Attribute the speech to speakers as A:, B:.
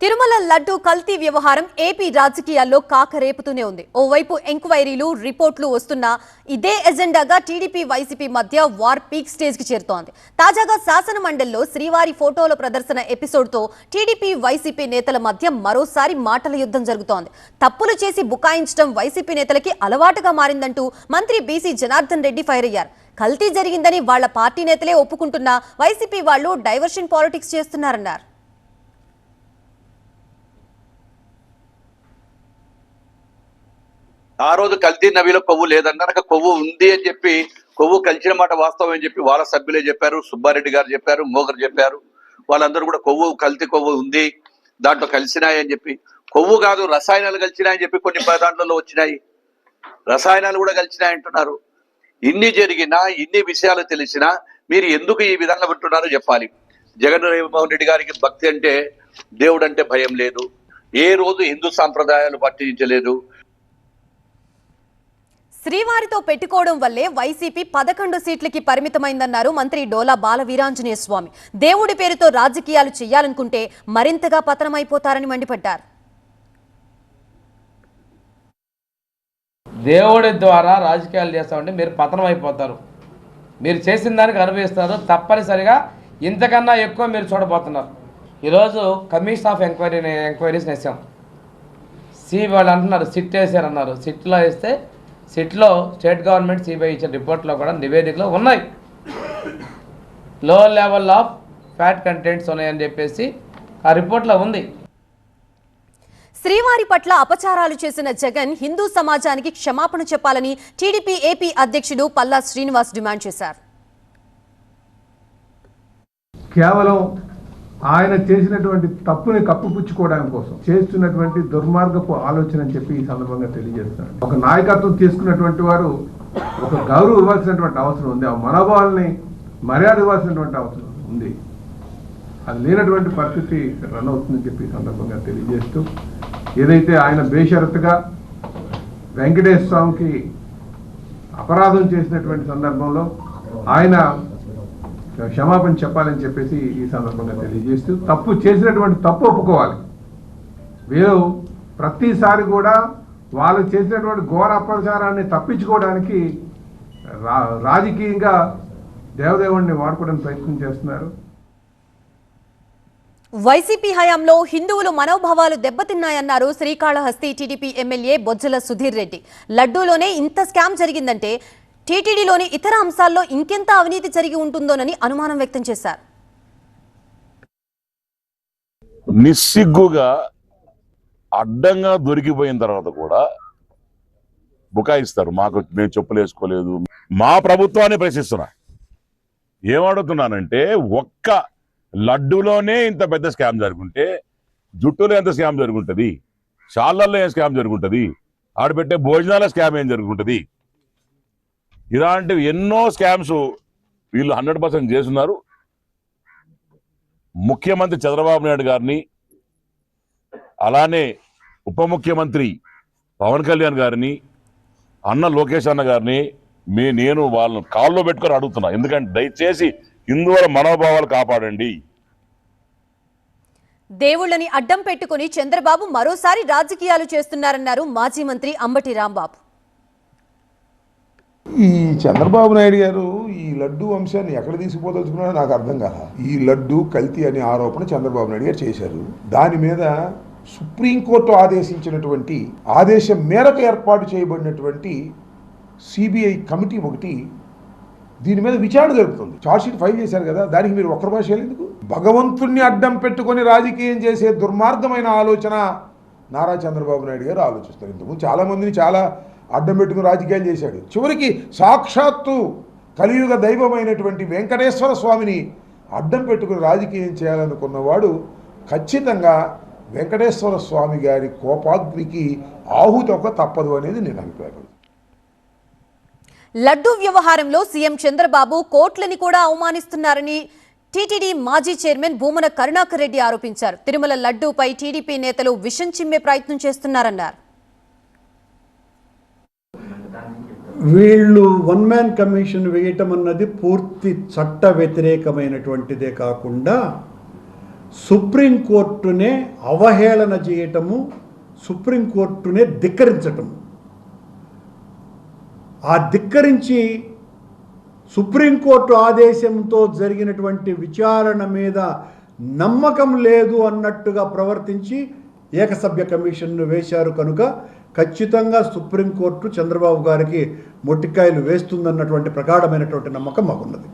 A: తిరుమల లడ్డు కల్తీ వ్యవహారం ఏపీ రాజకీయాల్లో కాకరేపుతూనే ఉంది. ఓవైపు ఎంక్వైరీలు, రిపోర్టులు వస్తున్నా ఇదే ఎజెండాగా టీడీపీ, వైసీపీ మధ్య వార్ పీక్ స్టేజ్ కి చేరుతోంది. తాజాగా శాసన మండలిలో శ్రీవారి ఫోటోల ప్రదర్శన ఎపిసోడ్తో టీడీపీ, వైసీపీ నేతల మధ్య మరోసారి మాటల యుద్ధం జరుగుతోంది. తప్పులు చేసి బుకాయించడం వైసీపీ నేతలకి అలవాటుగా మారిందంటూ మంత్రి బీసీ జనార్దన్ రెడ్డి ఫైర్ అయ్యారు. కల్తీ జరిగిందని వాళ్ల పార్టీ నేతలే ఒప్పుకుంటున్నా వైసీపీ వాళ్లు డైవర్షన్ పాలిటిక్స్ చేస్తున్నారన్నారు.
B: ఆ రోజు కల్తీ నవిలో కొవ్వు లేదన్నారు, కొవ్వు ఉంది అని చెప్పి, కొవ్వు కలిసిన మాట వాస్తవం అని చెప్పి వాళ్ళ సభ్యులే చెప్పారు. సుబ్బారెడ్డి గారు చెప్పారు, మోగరు చెప్పారు. వాళ్ళందరూ కూడా కొవ్వు, కల్తీ కొవ్వు ఉంది, దాంట్లో కలిసినాయి అని చెప్పి. కొవ్వు కాదు, రసాయనాలు కలిసినాయని చెప్పి కొన్ని దాంట్లో వచ్చినాయి. రసాయనాలు కూడా కలిసినాయి అంటున్నారు. ఇన్ని జరిగినా, ఇన్ని విషయాలు తెలిసినా మీరు ఎందుకు ఈ విధంగా వింటున్నారో చెప్పాలి. జగన్మోహన్ రెడ్డి గారికి భక్తి అంటే, దేవుడు అంటే భయం లేదు. ఏ రోజు హిందూ సాంప్రదాయాలు పట్టించలేదు.
A: శ్రీవారితో పెట్టుకోవడం వల్లే వైసీపీ 11 సీట్లకి పరిమితమైందన్నారు మంత్రి డోలా బాలవీరాంజనేయ స్వామి. దేవుడి పేరుతో రాజకీయాలు చేయాలనుకుంటే మరింతగా పతనమైపోతారని మండిపడ్డారు.
C: దేవుడి ద్వారా రాజకీయాలు చేస్తామంటే మీరు పతనం అయిపోతారు. మీరు చేసిన దానికి అనుభవిస్తారు. తప్పనిసరిగా ఇంతకన్నా ఎక్కువ మీరు చూడబోతున్నారు. ఈరోజు కమిషన్ ఆఫ్ ఎంక్వైరీస్ వేసాం. వాళ్ళు అంటున్నారు సిట్ వేసారన్నారు. సిట్లో వేస్తే సిట్లో స్టేట్ గవర్నమెంట్ సిబిఐ ఇచ్చిన రిపోర్ట్లో కూడా నివేదికలో ఉన్నాయి. లో లెవెల్ ఆఫ్ ఫ్యాట్ కంటెంట్స్ ఉన్నాయని చెప్పేసి ఆ రిపోర్ట్లో ఉంది.
A: శ్రీవారి పట్ల అపచారాలు చేసిన జగన్ హిందూ సమాజానికి క్షమాపణ చెప్పాలని టీడీపీ ఏపీ అధ్యక్షుడు పల్లా శ్రీనివాస్ డిమాండ్ చేశారు.
D: కేవలం ఆయన చేసినటువంటి తప్పుని కప్పుపుచ్చుకోవడానికి కోసం చేస్తున్నటువంటి దుర్మార్గపు ఆలోచన అని చెప్పి ఈ సందర్భంగా తెలియజేస్తున్నాడు. ఒక నాయకత్వం తీసుకున్నటువంటి వారు ఒక గౌరవం ఇవ్వాల్సినటువంటి అవసరం ఉంది. ఆ మనోభావాల్ని మర్యాద ఇవ్వాల్సినటువంటి అవసరం ఉంది. అది లేనటువంటి పరిస్థితి రన్ అవుతుందని చెప్పి ఈ సందర్భంగా తెలియజేస్తూ, ఏదైతే ఆయన బేషరతుగా వెంకటేశ్వర స్వామికి అపరాధం చేసినటువంటి సందర్భంలో ఆయన క్షమాపణ చెప్పాలని చెప్పేసి ఈ సందర్భంగా తెలియజేస్తూ, తప్పు చేసినటువంటి తప్పు ఒప్పుకోవాలి. వీరు ప్రతిసారి కూడా వాళ్ళు చేసినటువంటి ఘోర అపచారాన్ని తప్పించుకోవడానికి రాజకీయంగా దేవదేవుడిని వాడుకోవడానికి ప్రయత్నం చేస్తున్నారు.
A: వైసీపీ హయాంలో హిందువులు మనోభావాలు దెబ్బతిన్నాయన్నారు శ్రీకాళహస్తి టీడీపీ ఎమ్మెల్యే బొజ్జల సుధీర్ రెడ్డి. లడ్డూలోనే ఇంత స్కామ్ జరిగిందంటే టీటీడీలోని ఇతర అంశాల్లో ఇంకెంత అవినీతి జరిగి ఉంటుందోనని అనుమానం వ్యక్తం చేశారు.
E: నిస్సిగ్గుగా అడ్డంగా దొరికిపోయిన తర్వాత కూడా బుకాయిస్తారు. మేము చెప్పులు వేసుకోలేదు. మా ప్రభుత్వాన్ని ప్రశ్నిస్తున్నా. ఏమడుగుతున్నానంటే, ఒక్క లడ్డూలోనే ఇంత పెద్ద స్కామ్ జరుగుంటే జుట్టులో ఎంత స్కామ్ జరుగుంటుంది, షాళ్ళల్లో ఏం స్కామ్ జరుగుంటుంది, ఆడబెట్టే భోజనాల స్కామ్ ఏం జరుగుంటుంది. ఇలాంటివి ఎన్నో స్కామ్స్ వీళ్ళు 100% చేస్తున్నారు. ముఖ్యమంత్రి చంద్రబాబు నాయుడు గారిని, అలానే ఉప ముఖ్యమంత్రి పవన్ కళ్యాణ్ గారిని, అన్న లోకేష్ అన్న గారిని నేను వాళ్ళని కాల్లో పెట్టుకొని అడుగుతున్నా. ఎందుకంటే దయచేసి హిందువుల మనోభావాలు కాపాడండి.
A: దేవుళ్ళని అడ్డం పెట్టుకుని చంద్రబాబు మరోసారి రాజకీయాలు చేస్తున్నారన్నారు మాజీ మంత్రి అంబటి రాంబాబు.
F: ఈ చంద్రబాబు నాయుడు గారు ఈ లడ్డు అంశాన్ని ఎక్కడ తీసుకుపోదలుచుకున్నారో నాకు అర్థం కాదు. ఈ లడ్డు కల్తీ అనే ఆరోపణ చంద్రబాబు నాయుడు గారు చేశారు. దాని మీద సుప్రీంకోర్టు ఆదేశించినటువంటి ఆదేశం మేరకు ఏర్పాటు చేయబడినటువంటి సిబిఐ కమిటీ ఒకటి దీని మీద విచారణ జరుపుతుంది. ఛార్జ్షీట్ ఫైల్ చేశారు కదా, దానికి మీరు ఒక్కరి భాష ఎందుకు? భగవంతుణ్ణి అడ్డం పెట్టుకొని రాజకీయం చేసే దుర్మార్గమైన ఆలోచన నారా చంద్రబాబు నాయుడు గారు ఆలోచిస్తారు. ఇంతకుముందు చాలామందిని చాలా అడ్డం పెట్టుకుని రాజకీయాలు చేశాడు. చివరికి సాక్షాత్తు కలియుగ దైవమైనటువంటి వెంకటేశ్వర స్వామిని అడ్డం పెట్టుకుని రాజకీయం చేయాలనుకున్నవాడు ఖచ్చితంగా వెంకటేశ్వర స్వామి గారి కోపాగ్నికి ఆహుతొక తప్పదు అనేది నేను అభిప్రాయపడుతున్నాను.
A: లడ్డూ వ్యవహారంలో సీఎం చంద్రబాబు కోట్లని కూడా అవమానిస్తున్నారని టీటీడీ మాజీ చైర్మన్ భూమన కరుణాకర్ రెడ్డి ఆరోపించారు. తిరుమల లడ్డూపై టీడీపీ నేతలు విషం చిమ్మే ప్రయత్నం చేస్తున్నారన్నారు.
G: వీళ్ళు వన్ మ్యాన్ కమిషన్ వేయటం అన్నది పూర్తి చట్ట వ్యతిరేకమైనటువంటిదే కాకుండా సుప్రీంకోర్టునే అవహేళన చేయటము, సుప్రీంకోర్టునే ధిక్కరించటము. ఆ ధిక్కరించి సుప్రీంకోర్టు ఆదేశంతో జరిగినటువంటి విచారణ మీద నమ్మకం లేదు అన్నట్టుగా ప్రవర్తించి ఏకసభ్య కమిషన్ను వేశారు. కనుక ఖచ్చితంగా సుప్రీంకోర్టు చంద్రబాబు గారికి మొట్టికాయలు వేస్తుందన్నటువంటి ప్రగాఢమైనటువంటి నమ్మకం మాకున్నది.